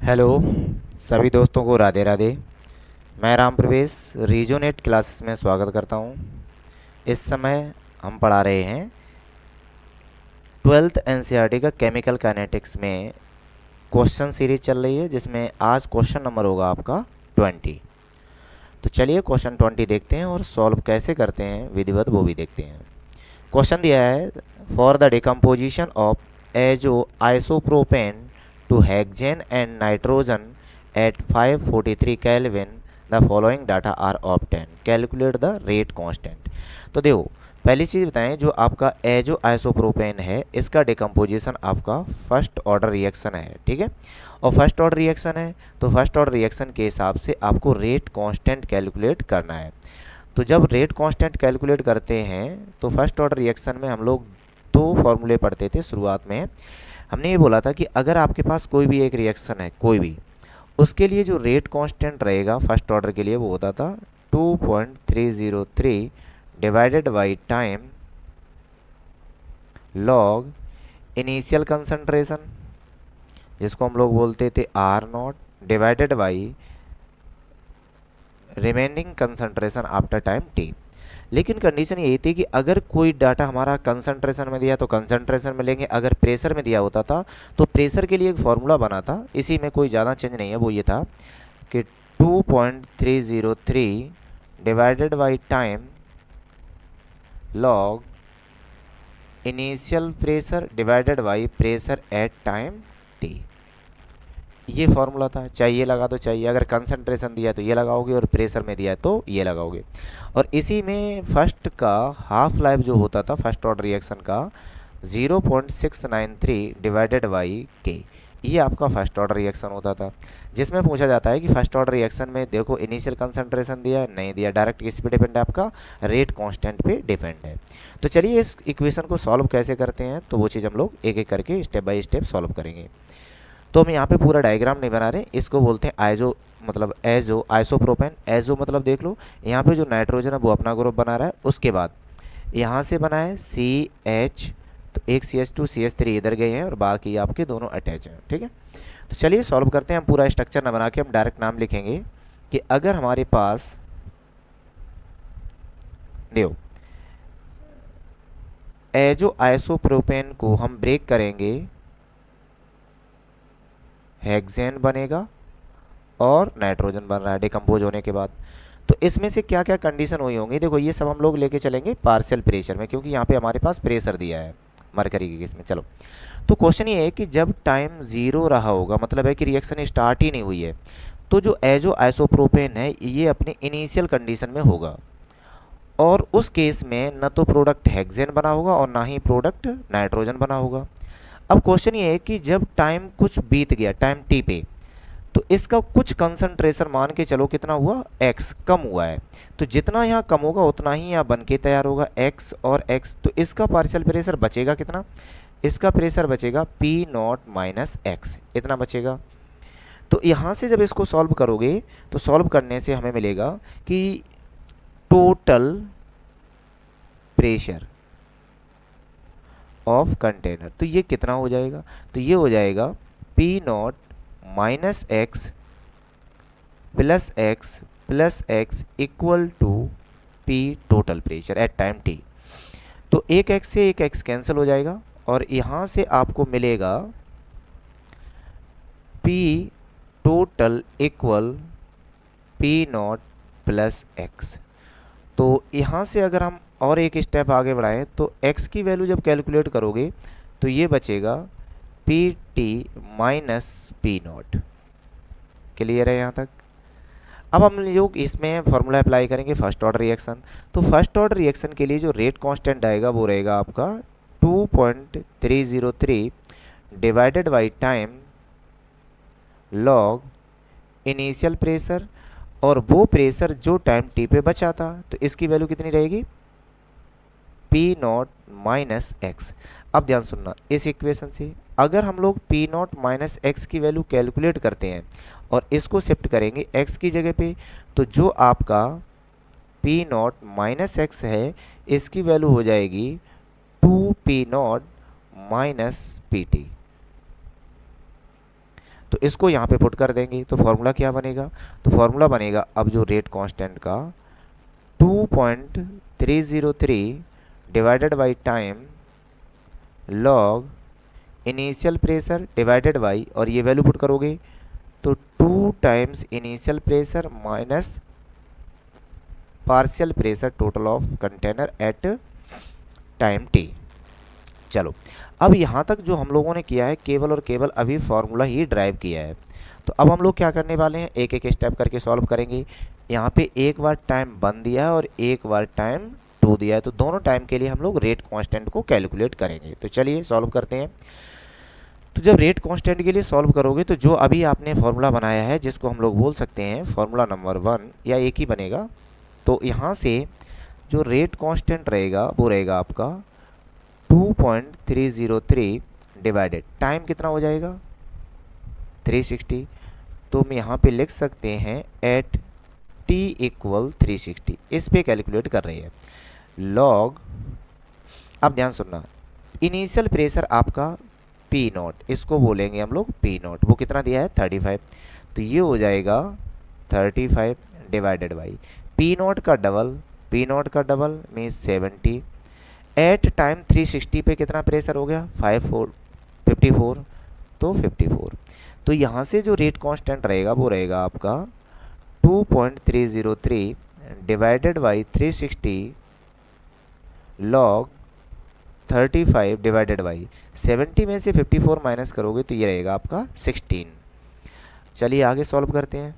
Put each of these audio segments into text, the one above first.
Hello सभी दोस्तों को राधे राधे। मैं राम प्रवेश रीजोनेट क्लासेस में स्वागत करता हूं। इस समय हम पढ़ा रहे हैं 12th एनसीईआरटी का केमिकल काइनेटिक्स में क्वेश्चन सीरीज चल रही है, जिसमें आज क्वेश्चन नंबर होगा आपका 20। तो चलिए क्वेश्चन 20 देखते हैं और सॉल्व कैसे करते हैं विधिवत वो भी देखते हैं। क्वेश्चन दिया है, for the decomposition of azo isopropane to hexane and nitrogen at 543 kelvin the following data are obtain, calculate the rate constant. तो देखो, पहली चीज़ बताएं, जो आपका एजो आइसोप्रोपेन है इसका डिकम्पोजिशन आपका फर्स्ट ऑर्डर रिएक्शन है, ठीक है। और फर्स्ट ऑर्डर रिएक्शन है तो फर्स्ट ऑर्डर रिएक्शन के हिसाब से आपको रेट कांस्टेंट कैलकुलेट करना है। तो जब रेट कांस्टेंट कैलकुलेट करते हैं तो फर्स्ट ऑर्डर रिएक्शन में हम लोग दो फॉर्मूले पढ़ते थे। शुरुआत में हमने ये बोला था कि अगर आपके पास कोई भी एक रिएक्शन है, कोई भी, उसके लिए जो रेट कांस्टेंट रहेगा फर्स्ट ऑर्डर के लिए वो होता था 2.303 divided by time log initial concentration, जिसको हम लोग बोलते थे R naught, divided by remaining concentration after time t. लेकिन कंडीशन यही थी कि अगर कोई डाटा हमारा कंसंट्रेशन में दिया तो कंसंट्रेशन में लेंगे, अगर प्रेशर में दिया होता था तो प्रेशर के लिए एक फॉर्मूला बना था। इसी में कोई ज़्यादा चेंज नहीं है, वो ये था कि 2.303 divided by time log initial pressure divided by pressure at time T. ये फॉर्मूला था, चाहिए लगा तो चाहिए, अगर कंसंट्रेशन दिया तो ये लगाओगे और प्रेशर में दिया तो ये लगाओगे। और इसी में फर्स्ट का हाफ लाइफ जो होता था फर्स्ट ऑर्डर रिएक्शन का 0.693 डिवाइडेड बाई के, ये आपका फर्स्ट ऑर्डर रिएक्शन होता था। जिसमें पूछा जाता है कि फर्स्ट ऑर्डर रिएक्शन में देखो इनिशियल कंसंट्रेशन दिया है, नहीं दिया, डायरेक्ट किस पे डिपेंड है, आपका रेट कांस्टेंट पे डिपेंड है। तो चलिए इस इक्वेशन को सॉल्व कैसे करते हैं, तो वो चीज़ हम लोग एक एक करके स्टेप बाय स्टेप सॉल्व करेंगे। तो हम यहाँ पे पूरा डायग्राम नहीं बना रहे, इसको बोलते हैं आइजो, मतलब एजो आइसोप्रोपेन। एजो मतलब देख लो, यहाँ पे जो नाइट्रोजन है वो अपना ग्रुप बना रहा है, उसके बाद यहाँ से बना है CH, तो एक CH2 CH3 इधर गए हैं और बाकी आपके दोनों अटैच हैं, ठीक है। तो चलिए सॉल्व करते हैं। हम पूरा स्ट्रक्चर ना बना के हम डायरेक्ट नाम लिखेंगे कि अगर हमारे पास देखो एजो आइसोप्रोपेन को हम ब्रेक करेंगे, हेक्सेन बनेगा और नाइट्रोजन बन रहा है डिकम्पोज होने के बाद। तो इसमें से क्या क्या कंडीशन हुई होंगी, देखो ये सब हम लोग लेके चलेंगे पार्शियल प्रेशर में, क्योंकि यहाँ पे हमारे पास प्रेशर दिया है मरकरी के केस में। चलो, तो क्वेश्चन ये है कि जब टाइम जीरो रहा होगा, मतलब है कि रिएक्शन स्टार्ट ही नहीं हुई है, तो जो एजो आइसोप्रोपेन है ये अपनी इनिशियल कंडीशन में होगा, और उस केस में न तो प्रोडक्ट हेक्सेन बना होगा और ना ही प्रोडक्ट नाइट्रोजन बना होगा। अब क्वेश्चन ये है कि जब टाइम कुछ बीत गया, टाइम टी पे, तो इसका कुछ कंसंट्रेशन मान के चलो कितना हुआ, x कम हुआ है, तो जितना यहाँ कम होगा उतना ही यहाँ बन के तैयार होगा x और x। तो इसका पार्शियल प्रेशर बचेगा कितना, इसका प्रेशर बचेगा P0 माइनस x, इतना बचेगा। तो यहाँ से जब इसको सॉल्व करोगे तो सॉल्व करने से हमें मिलेगा कि टोटल प्रेशर ऑफ कंटेनर, तो ये कितना हो जाएगा, तो ये हो जाएगा P0 minus x plus x equal to P total pressure at time T। तो एक एक्स से एक एक्स कैंसिल हो जाएगा और यहाँ से आपको मिलेगा P total equal P0 plus x. तो यहाँ से अगर हम और एक स्टेप आगे बढ़ाएं तो x की वैल्यू जब कैलकुलेट करोगे तो ये बचेगा Pt माइनस P0। क्लियर है यहाँ तक। अब हम लोग इसमें फॉर्मूला अप्लाई करेंगे फर्स्ट ऑर्डर रिएक्शन। तो फर्स्ट ऑर्डर रिएक्शन के लिए जो रेट कांस्टेंट आएगा वो रहेगा आपका 2.303 divided by time log initial pressure, और वो प्रेशर जो टाइम टी पे बचा था, तो इसकी वैल्यू कितनी रहेगी, P0 माइनस एक्स। अब ध्यान सुनना, इस इक्वेशन से अगर हम लोग P0 माइनस एक्स की वैल्यू कैलकुलेट करते हैं और इसको शिफ्ट करेंगे x की जगह पे, तो जो आपका P0 माइनस एक्स है इसकी वैल्यू हो जाएगी 2P0 माइनस Pt। तो इसको यहाँ पे पुट कर देंगे तो फॉर्मूला क्या बनेगा, तो फॉर्मूला बनेगा अब जो रेट कांस्टेंट का 2.303 divided by time log initial pressure divided by, और ये वैल्यू पुट करोगे तो 2 times initial pressure minus partial pressure total of container at time t. चलो अब यहाँ तक जो हम लोगों ने किया है केवल और केवल अभी फॉर्मूला ही ड्राइव किया है। तो अब हम लोग क्या करने वाले हैं, एक एक स्टेप करके सॉल्व करेंगे। यहाँ पे एक बार टाइम 1 दिया है और एक बार टाइम 2 दिया है, तो दोनों टाइम के लिए हम लोग रेट कांस्टेंट को कैलकुलेट करेंगे। तो चलिए सॉल्व करते हैं। तो जब रेट कांस्टेंट के लिए सॉल्व करोगे तो जो अभी आपने फॉर्मूला बनाया है जिसको हम लोग बोल सकते हैं फॉर्मूला नंबर 1 या एक ही बनेगा, तो यहाँ से जो रेट कांस्टेंट रहेगा वो रहेगा आपका 2.303 डिवाइडेड टाइम कितना हो जाएगा 360, तो हम यहाँ पे लिख सकते हैं एट टी इक्वल 360, इस पे कैलकुलेट कर रही है लॉग। अब ध्यान सुनना, इनिशियल प्रेशर आपका पी नॉट, इसको बोलेंगे हम लोग पी नॉट, वो कितना दिया है 35, तो ये हो जाएगा 35 डिवाइडेड बाई पी नॉट का डबल, पी नॉट का डबल मीन्स 70 एट टाइम 360 पे कितना प्रेशर हो गया 54, तो 54। तो यहाँ से जो रेट कांस्टेंट रहेगा वो रहेगा आपका 2.303 divided by 360 log 35 divided by 70 में से 54 माइनस करोगे तो ये रहेगा आपका 16। चलिए आगे सॉल्व करते हैं।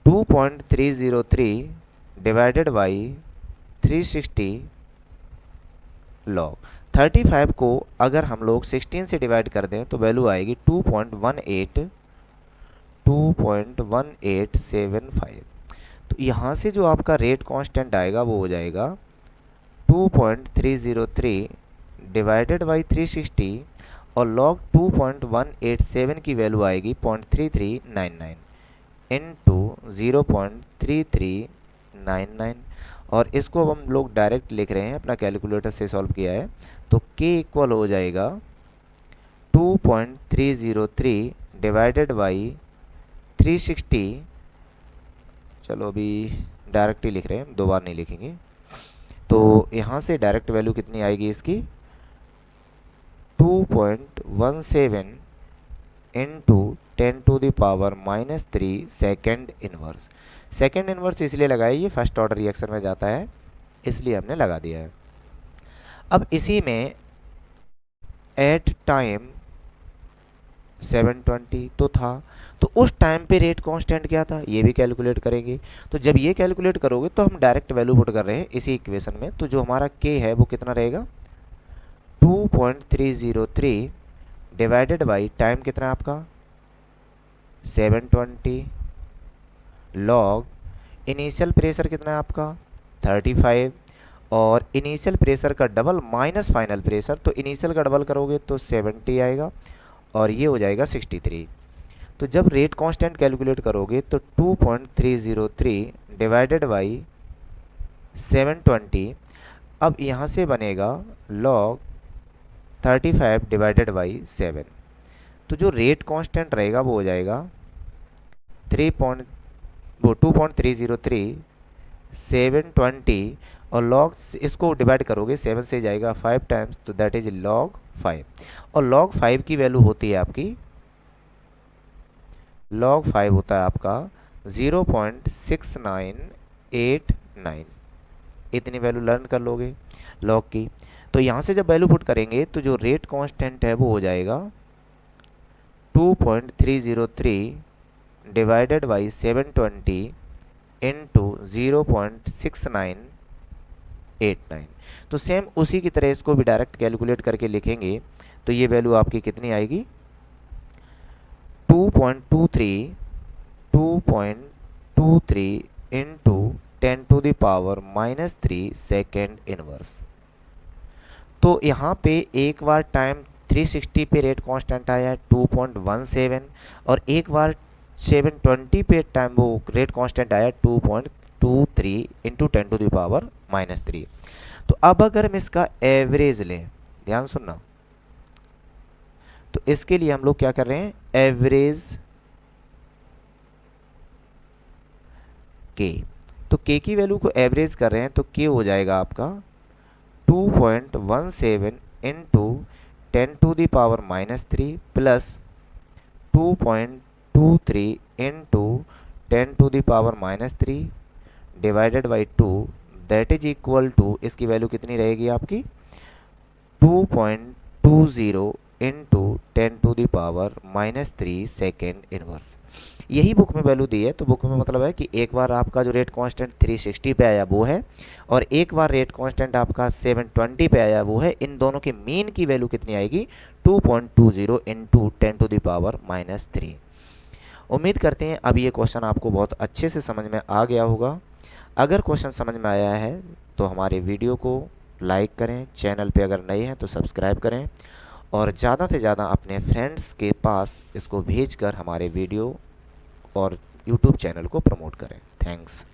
तो 2.303 डिवाइडेड बाई 360 लॉग 35 को अगर हम लोग 16 से डिवाइड कर दें तो वैल्यू आएगी 2.1875। तो यहाँ से जो आपका रेट कांस्टेंट आएगा वो हो जाएगा 2.303 डिवाइडेड बाई 360 और लॉग 2.187 की वैल्यू आएगी 0.3399 इनटू 0.3399, और इसको अब हम लोग डायरेक्ट लिख रहे हैं, अपना कैलकुलेटर से सॉल्व किया है, तो k इक्वल हो जाएगा 2.303 डिवाइडेड बाई 360। चलो अभी डायरेक्ट ही लिख रहे हैं, दो बार नहीं लिखेंगे। तो यहाँ से डायरेक्ट वैल्यू कितनी आएगी इसकी 2.17 into 10⁻³ second inverse. Second inverse इसलिए लगाया, ये फर्स्ट ऑर्डर रिएक्शन में जाता है इसलिए हमने लगा दिया है। अब इसी में एट टाइम 720 तो था, तो उस टाइम पे रेट कांस्टेंट क्या था ये भी कैलकुलेट करेंगे। तो जब ये कैलकुलेट करोगे तो हम डायरेक्ट वैल्यू पुट कर रहे हैं इसी इक्वेशन में, तो जो हमारा k है वो कितना रहेगा 2.303 डिवाइडेड बाई टाइम कितना है आपका 720 लॉग इनिशियल प्रेशर कितना है आपका 35 और इनिशियल प्रेशर का डबल माइनस फाइनल प्रेशर, तो इनिशियल का डबल करोगे तो 70 आएगा और ये हो जाएगा 63। तो जब रेट कांस्टेंट कैलकुलेट करोगे तो 2.303 डिवाइडेड बाई 720, अब यहाँ से बनेगा लॉग 35 डिवाइडेड बाई 7, तो जो रेट कांस्टेंट रहेगा वो हो जाएगा 2.303 720 और लॉग इसको डिवाइड करोगे 7 से जाएगा 5 टाइम्स, तो दैट इज लॉग 5, और लॉग 5 की वैल्यू होती है आपकी, लॉग 5 होता है आपका 0.6989, इतनी वैल्यू लर्न कर लोगे लॉग की। तो यहाँ से जब वैल्यू पुट करेंगे तो जो रेट कांस्टेंट है वो हो जाएगा 2.303 डिवाइडेड बाई 720 इंटू 0.6989। तो सेम उसी की तरह इसको भी डायरेक्ट कैलकुलेट करके लिखेंगे तो ये वैल्यू आपकी कितनी आएगी 2.23 इंटू 10⁻³ सेकेंड इनवर्स। तो यहाँ पे एक बार टाइम 360 पे रेट कांस्टेंट आया है 2.17 और एक बार 720 पे टाइम वो रेट कांस्टेंट आया 2.23 इंटू 10⁻³ तो अब अगर हम इसका एवरेज लें, ध्यान सुनना, तो इसके लिए हम लोग क्या कर रहे हैं, एवरेज के। तो के की वैल्यू को एवरेज कर रहे हैं तो के हो जाएगा आपका 2.17 into 10⁻³ plus 2.23 into 10⁻³ divided by 2, that is equal to, इसकी वैल्यू कितनी रहेगी आपकी 2.20 इंटू 10⁻³ सेकेंड इनवर्स। यही बुक में वैल्यू दी है, तो बुक में मतलब है कि एक बार आपका जो रेट कांस्टेंट 360 पे आया वो है, और एक बार रेट कांस्टेंट आपका 720 पे आया वो है। इन दोनों के मीन की वैल्यू कितनी आएगी 2.20 इंटू 10⁻³ उम्मीद करते हैं अब ये क्वेश्चन आपको बहुत अच्छे से समझ में आ गया होगा। अगर क्वेश्चन समझ में आया है तो हमारे वीडियो को लाइक करें, चैनल पे अगर नए हैं तो सब्सक्राइब करें, और ज़्यादा से ज़्यादा अपने फ्रेंड्स के पास इसको भेजकर हमारे वीडियो और यूट्यूब चैनल को प्रमोट करें। थैंक्स।